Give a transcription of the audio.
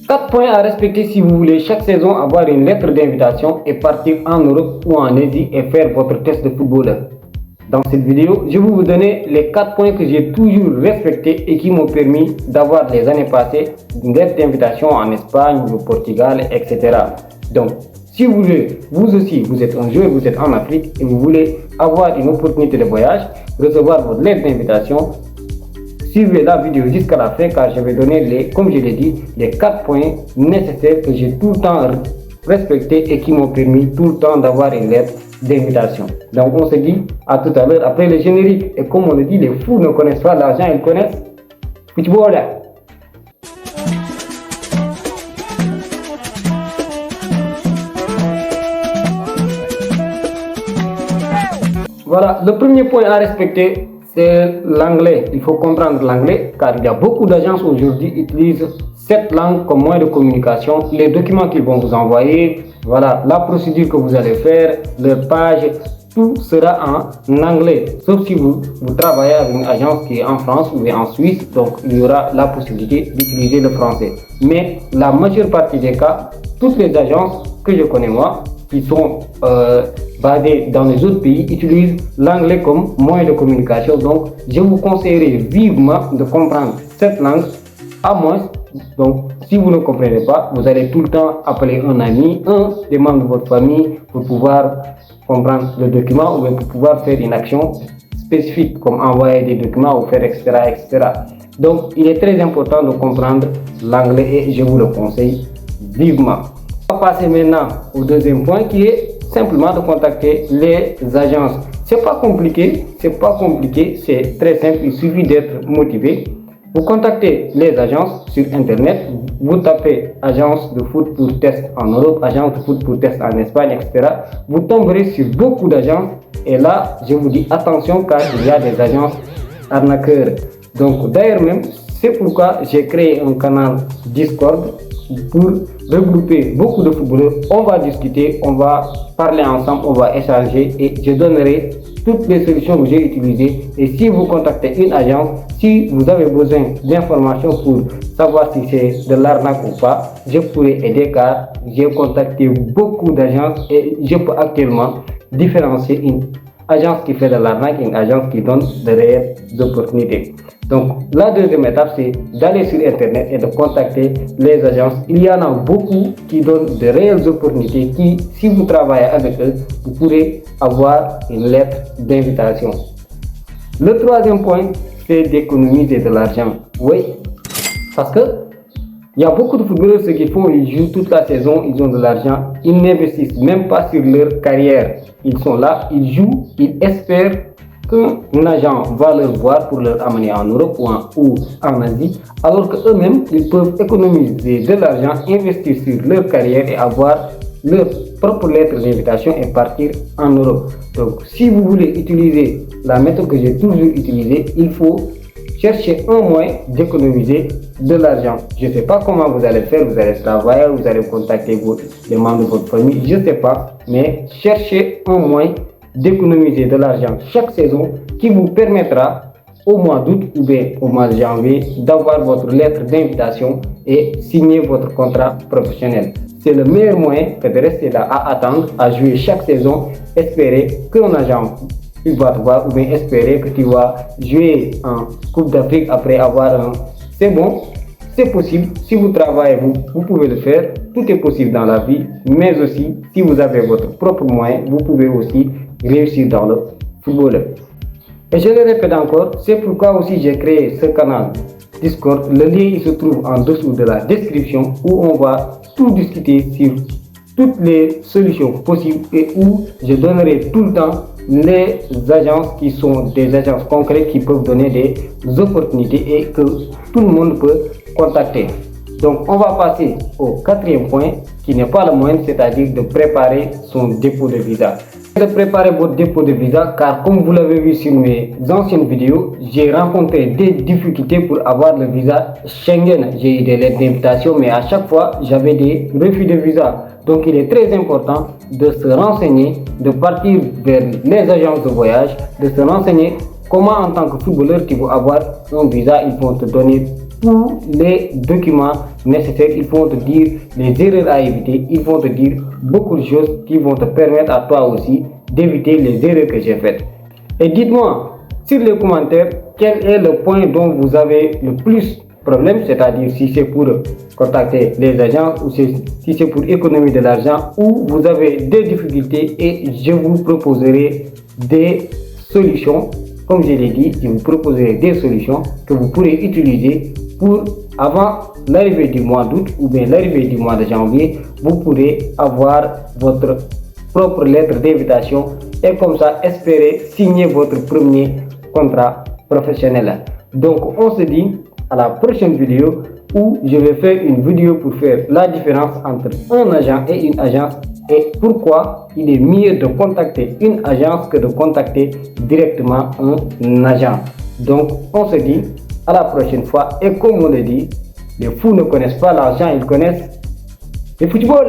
4 points à respecter si vous voulez chaque saison avoir une lettre d'invitation et partir en Europe ou en Asie et faire votre test de footballeur. Dans cette vidéo, je vais vous donner les 4 points que j'ai toujours respectés et qui m'ont permis d'avoir les années passées une lettre d'invitation en Espagne, au Portugal, etc. Donc, si vous voulez, vous aussi, vous êtes un joueur, vous êtes en Afrique et vous voulez avoir une opportunité de voyage, recevoir votre lettre d'invitation, suivez la vidéo jusqu'à la fin car je vais donner, comme je l'ai dit, les 4 points nécessaires que j'ai tout le temps respectés et qui m'ont permis tout le temps d'avoir une lettre d'invitation. Donc on se dit à tout à l'heure après le générique. Et comme on le dit, les fous ne connaissent pas l'argent, ils connaissent football. Voilà, le premier point à respecter, c'est l'anglais. Il faut comprendre l'anglais car il y a beaucoup d'agences aujourd'hui qui utilisent cette langue comme moyen de communication. Les documents qu'ils vont vous envoyer, voilà, la procédure que vous allez faire, leur page, tout sera en anglais. Sauf si vous travaillez avec une agence qui est en France ou en Suisse, donc il y aura la possibilité d'utiliser le français. Mais la majeure partie des cas, toutes les agences que je connais moi, qui sont basées dans les autres pays, utilisent l'anglais comme moyen de communication. Donc, je vous conseillerais vivement de comprendre cette langue, à moins. Donc, si vous ne comprenez pas, vous allez tout le temps appeler un ami, un des membres de votre famille pour pouvoir comprendre le document ou pour pouvoir faire une action spécifique comme envoyer des documents ou faire etc. etc. Donc, il est très important de comprendre l'anglais et je vous le conseille vivement. On va passer maintenant au deuxième point qui est simplement de contacter les agences. C'est pas compliqué, c'est très simple, il suffit d'être motivé. Vous contactez les agences sur internet, vous tapez agence de foot pour test en Europe, agence de foot pour test en Espagne, etc. Vous tomberez sur beaucoup d'agences et là, je vous dis attention car il y a des agences arnaqueurs. Donc d'ailleurs même, c'est pourquoi j'ai créé un canal Discord pour regrouper beaucoup de footballeurs. On va discuter, on va parler ensemble, on va échanger et je donnerai toutes les solutions que j'ai utilisées. Et si vous contactez une agence, si vous avez besoin d'informations pour savoir si c'est de l'arnaque ou pas, je pourrai aider car j'ai contacté beaucoup d'agences et je peux actuellement différencier une agence qui fait de l'arnaque et une agence qui donne de réelles opportunités. Donc la deuxième étape, c'est d'aller sur internet et de contacter les agences. Il y en a beaucoup qui donnent de réelles opportunités qui, si vous travaillez avec eux, vous pourrez avoir une lettre d'invitation. Le troisième point, c'est d'économiser de l'argent. Oui, parce que il y a beaucoup de footballeurs, ce qu'ils font, ils jouent toute la saison, ils ont de l'argent, ils n'investissent même pas sur leur carrière. Ils sont là, ils jouent, ils espèrent qu'un agent va leur voir pour leur amener en Europe ou en Asie, alors qu'eux-mêmes, ils peuvent économiser de l'argent, investir sur leur carrière et avoir leur propre lettre d'invitation et partir en Europe. Donc, si vous voulez utiliser la méthode que j'ai toujours utilisée, il faut chercher un moyen d'économiser de l'argent. Je ne sais pas comment vous allez faire, vous allez travailler, vous allez contacter les membres de votre famille, je ne sais pas, mais cherchez un moyen d'économiser de l'argent chaque saison qui vous permettra au mois d'août ou bien au mois de janvier d'avoir votre lettre d'invitation et signer votre contrat professionnel. C'est le meilleur moyen que de rester là à attendre, à jouer chaque saison, espérer qu'un agent il va te voir ou bien espérer que tu vas jouer en Coupe d'Afrique après avoir un... C'est bon, c'est possible. Si vous travaillez, vous pouvez le faire. Tout est possible dans la vie, mais aussi si vous avez votre propre moyen, vous pouvez aussi réussir dans le football. Et je le répète encore, c'est pourquoi aussi j'ai créé ce canal Discord. Le lien il se trouve en dessous de la description où on va tout discuter sur toutes les solutions possibles et où je donnerai tout le temps les agences qui sont des agences concrètes qui peuvent donner des opportunités et que tout le monde peut contacter. Donc on va passer au quatrième point qui n'est pas le moindre, c'est-à-dire de préparer son dépôt de visa. De préparer votre dépôt de visa car comme vous l'avez vu sur mes anciennes vidéos, j'ai rencontré des difficultés pour avoir le visa Schengen. J'ai eu des lettres d'invitation mais à chaque fois j'avais des refus de visa. Donc il est très important de se renseigner, de partir vers les agences de voyage, de se renseigner comment en tant que footballeur tu veux avoir un visa, ils vont te donner tous les documents nécessaires. Ils vont te dire les erreurs à éviter. Ils vont te dire beaucoup de choses qui vont te permettre à toi aussi d'éviter les erreurs que j'ai faites. Et dites-moi sur les commentaires quel est le point dont vous avez le plus problème, c'est-à-dire si c'est pour contacter les agents ou si c'est pour économiser de l'argent ou vous avez des difficultés et je vous proposerai des solutions. Comme je l'ai dit, je vous proposerai des solutions que vous pourrez utiliser pour avant l'arrivée du mois d'août ou bien l'arrivée du mois de janvier, vous pourrez avoir votre propre lettre d'invitation et comme ça espérer signer votre premier contrat professionnel. Donc on se dit à la prochaine vidéo où je vais faire une vidéo pour faire la différence entre un agent et une agence et pourquoi il est mieux de contacter une agence que de contacter directement un agent. Donc on se dit à la prochaine fois et comme on le dit, les fous ne connaissent pas l'argent, ils connaissent le football.